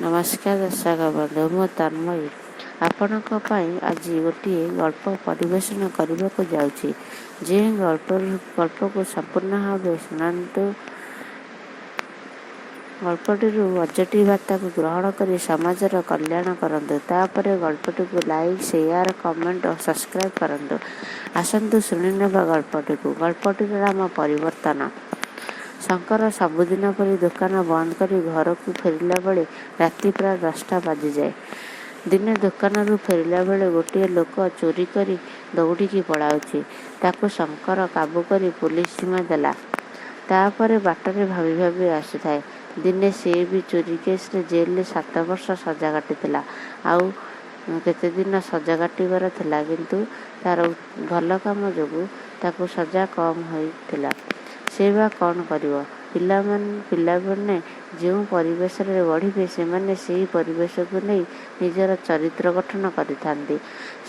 नमस्कार दर्शक बंधु, मु तन्मयी आपणक आज गोटे गल्प परिवेशन करने को जाऊँगी। जे गल्प को संपूर्ण भाव शुणु। गल्पटी अजटी बार्ता को ग्रहण कर समाजर कल्याण करंतु। तापर गल्पटी को लाइक शेयर कमेंट और सब्सक्राइब करंतु। आसतु शुणी नेबा गल्पटी को। गल्पटी नाम परिवर्तन। शंकर सबुदिन परी दुकान बंद कर घर को फेरिला बेले राति प्राय 10टा बाजी जाए। दिने दुकान फेरिला बेले गोटे लोक चोरी कर दौड़िकी पलाउछि। ताकू शंकर काबू कर पुलिस जिम्मा देला। तापर बाटरे भाभी भाभी आसुଥାଏ। दिने से भी चोरी केस रे जेल रे 7 वर्ष सजा काटिथिला। आउ केते दिन सजा काटिबार थिला, किंतु तार भल काम जोगु ताकू सजा कम होइथिला। से बा कौन करिवो। पिलामाने जो परिवेश रे बढ़िबे सेमाने सेही परिवेश को नहीं निजर चरित्र गठन करिथांती।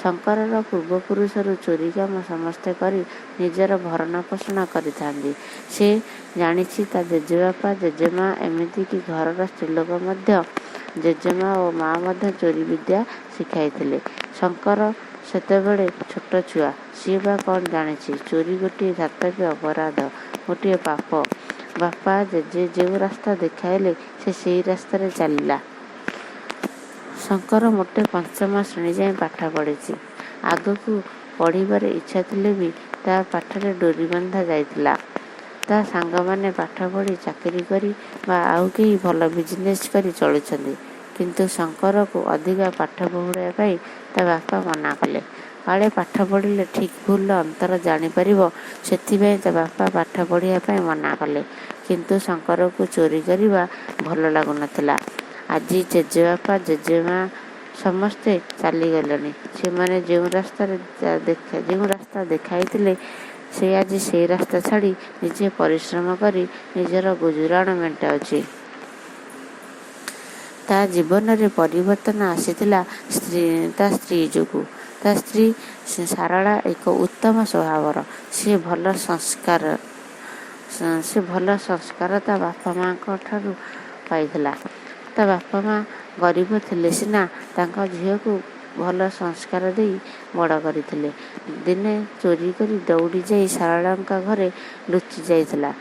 शंकरर पूर्वपुरुषरु चोरी काम समस्ते करी निजर भरण पोषण करिथांती। से जानिछि ता जेजेबापा जेजेमा एमिति कि घरर स्त्रीलोक मध्य जेजेमा और माँ मध्य चोरी विद्या शिखाइथिले। शंकर सेतेबेले छोट छुआ, सी बा कौन जानिछि चोरी गोटे धातव्य अपराध, गोटे पाप। बापा जेजे जो रास्ता देखाइले से रास्तार चलला। शंकर मोटे 5मा श्रेणी जाए पाठ पढ़ी। आगकू पढ़िबार इच्छा थिले भी ता पाठरे डोरी बंधा जाइतिला। ता सांग माने पाठ पढ़ी चाकरी करी बा आउ केही भल बिजनेस करी चलुछंदी। किंतु शंकर को अधिका पाठ पढ़ाइबा पई ता बापा मना कले। काले पाठ पढ़िले ठीक भूल अंतर जानीपर से बापा पाठ पढ़ापी मना कले। किंतु शंकर को चोरी करवा भल लगुनथिला। आज जेजेबापा जेजेमा समस्ते चलीगले। से माने जो रास्ता देखाई से आज से रास्ता छाड़ी निजे परिश्रम करी निजर गुजराण मेटाउछि। ता जीवन रे परिवर्तन आसीथिला ता स्त्री जोगु। ता स्त्री सारला एक उत्तम स्वभावर। से भल संस्कार ता बापा माँ ठारू पाइथिला। ता बापा माँ गरीब थिले सिना तांका झील को भल संस्कार दे बड़ करथिले। दिने चोरी करी दौड़ी जाई सारलांका घरे लुचि जाइथिला।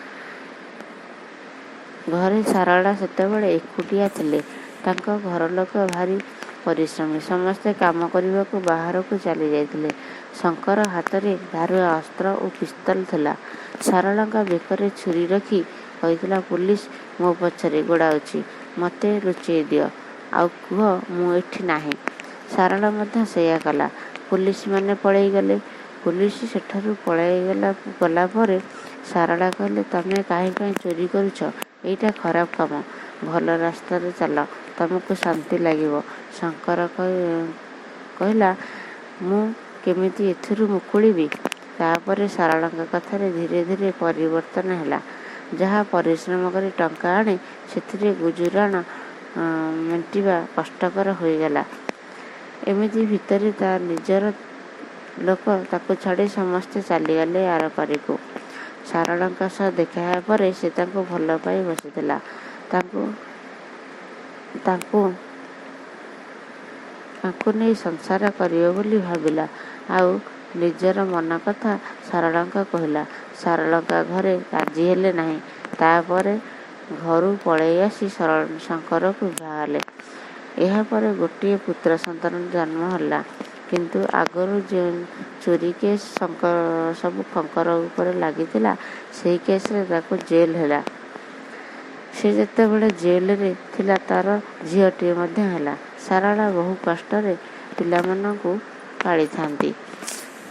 घरे सारला सेतेबेले एकुटिया थिले। तांका घर लोक भारी परिश्रमी, समस्ते काम करने को बाहर को चली जाइथिले। शंकर हाथ में धारुआ अस्त्र और पिस्तल थिला। सारलांका बेकरे छुरी रखी कहिथिला, पुलिस मो पछरे गोड़ाउछि, मते लुचेई दियो, आउ कुह मु एठी नाही। सारला मध्य सेया कला। पुलिस माने पळेई गले। पुलिस सेठारु पळेई गला परे सारला कहले, तमे काहे चोरी करुछ? एइटा खराब काम, भल रास्ता रे चल, तुमको शांति लागिबो। शंकर कहला, मु केमिति एथिरु मुकुलिबी? तापर सारलांका कथारे धीरे धीरे परिवर्तन हैला। जहाँ परिश्रम करी टंका आने सेथिरे गुजुराण मेंटिबा कष्टकर होइगला। एमिति भितरे ता निजर लोक ताको छाड़ी समस्ते चलीगले आर पारिको। सारलांका सह देखा परे से ताको भल पाई बसिथिला। ताको नहीं संसार करियो बोली भाविला। आउ निजर मन कथा सारलांका कहला। सारलांका घरे राजी हेले नहीं। तापरे घरू पळेई आसी शंकर को बाहाले। एहा परे गोटे पुत्र संतान जन्म होला। किंतु आगरू जो चोरी केस सब शंकर ऊपर लागिथिला, सेही केस रे ताको जेल हैला। से जेतेबेले जेल रे थिला तार झीलटे मध्य हैला। सारला बहु कष्ट रे पिलामानंकु पाली थांती।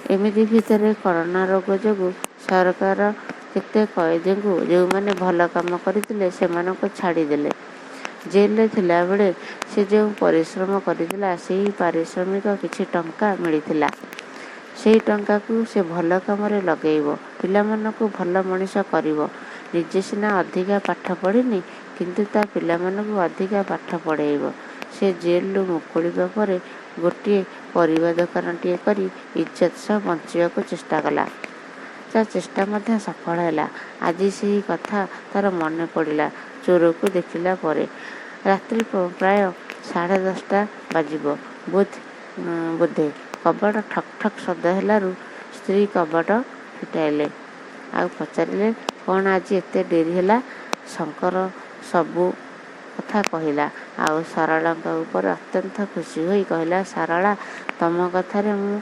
एमिति भितरे कोरोना रोग जोगु सरकार केते कैदी को जो माने भल काम करथिले सेमानंकु छाड़ी देले। जेल रे थिला बेले से जो परिश्रम करथिला सेही पारिश्रमिक किछि टंका मिलिथिला। सेही टंका को से भल काम रे लगेइबो, पिलामानंकु भल मनीष करिवो। निजे सिना अधिका पाठ पढ़िनी, किंतु ता पिलामानंकु अधिका पाठ पढ़ेइबो। से जेल रु मुकुलिबा परे गोटे परिवा दुकानटीए करी इज्जत सह बंचिबाकु चेष्टा कला। ता चेष्टा मध्य सफल हैला। आज सेही कथा तार मने पड़िला चोर को देखिला परे। ରାତ୍ରି ପ୍ରାୟ 10:30 ବାଜିବ ବୋଧେ। କବାଟ ଠକ୍ ଠକ୍ ଶବ୍ଦ ହେଲାରୁ ସ୍ତ୍ରୀ କବାଟ ଫିଟାଇଲେ। ଆଉ ପଚାରିଲେ, କ'ଣ ଆଜି ଏତେ ଡେରି ହେଲା? ଶଙ୍କର ସବୁ କଥା କହିଲା। ଆଉ ସରଳାଙ୍କ ଉପରେ ଅତ୍ୟନ୍ତ ଖୁସି ହୋଇ କହିଲା, ସାରଳା, ତମ କଥାରେ ମୁଁ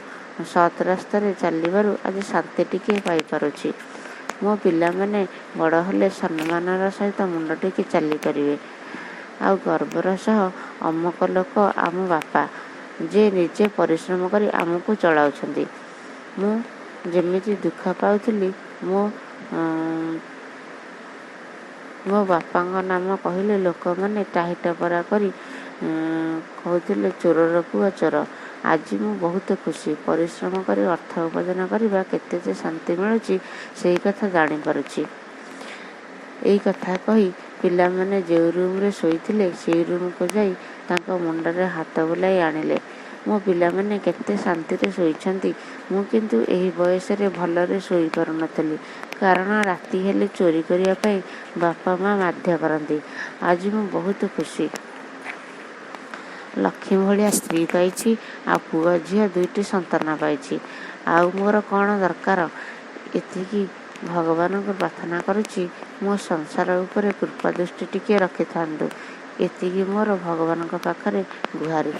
ସତ୍ ରାସ୍ତାରେ ଚାଲିବାରୁ ଆଜି ଶାନ୍ତି ଟିକିଏ ପାଇପାରୁଛି। ମୋ ପିଲାମାନେ ବଡ଼ ହେଲେ ସମ୍ମାନର ସହିତ ମୁଣ୍ଡ ଟେକି ଚାଲିପାରିବେ। ଆଉ ଗର୍ବର ସହ ଅମକ ଲୋକ ଆମ ବାପା, ଯେ ନିଜେ ପରିଶ୍ରମ କରି ଆମକୁ ଚଳାଉଛନ୍ତି। ମୁଁ ଯେମିତି ଦୁଃଖ ପାଉଥିଲି, ମୋ ବାପାଙ୍କ ନାମ କହିଲେ ଲୋକମାନେ ଟାହି ଟାପରା କରି କହୁଥିଲେ, ଚୋରର ପୁଅ ଚୋର। ଆଜି ମୁଁ ବହୁତ ଖୁସି। ପରିଶ୍ରମ କରି ଅର୍ଥ ଉପାର୍ଜନ କରିବା କେତେ ଯେ ଶାନ୍ତି ମିଳୁଛି, ସେଇ କଥା ଜାଣିପାରୁଛି। ଏଇ କଥା କହି ପିଲାମାନେ ଯେଉଁ ରୁମ୍ରେ ଶୋଇଥିଲେ ସେଇ ରୁମ୍କୁ ଯାଇ ତାଙ୍କ ମୁଣ୍ଡରେ ହାତ ବୁଲାଇ ଆଣିଲେ। ମୋ ପିଲାମାନେ କେତେ ଶାନ୍ତିରେ ଶୋଇଛନ୍ତି। ମୁଁ କିନ୍ତୁ ଏହି ବୟସରେ ଭଲରେ ଶୋଇପାରୁନଥିଲି, କାରଣ ରାତି ହେଲେ ଚୋରି କରିବା ପାଇଁ ବାପା ମା ବାଧ୍ୟ କରନ୍ତି। ଆଜି ମୁଁ ବହୁତ ଖୁସି। ଲକ୍ଷ୍ମୀ ଭଳିଆ ସ୍ତ୍ରୀ ପାଇଛି, ଆଉ ପୁଅ ଝିଅ 2ଟି ସନ୍ତାନ ପାଇଛି। ଆଉ ମୋର କ'ଣ ଦରକାର? ଏତିକି ଭଗବାନଙ୍କୁ ପ୍ରାର୍ଥନା କରୁଛି, ମୋ ସଂସାର ଉପରେ କୃପା ଦୃଷ୍ଟି ଟିକିଏ ରଖିଥାନ୍ତୁ। ଏତିକି ମୋର ଭଗବାନଙ୍କ ପାଖରେ ଗୁହାରି।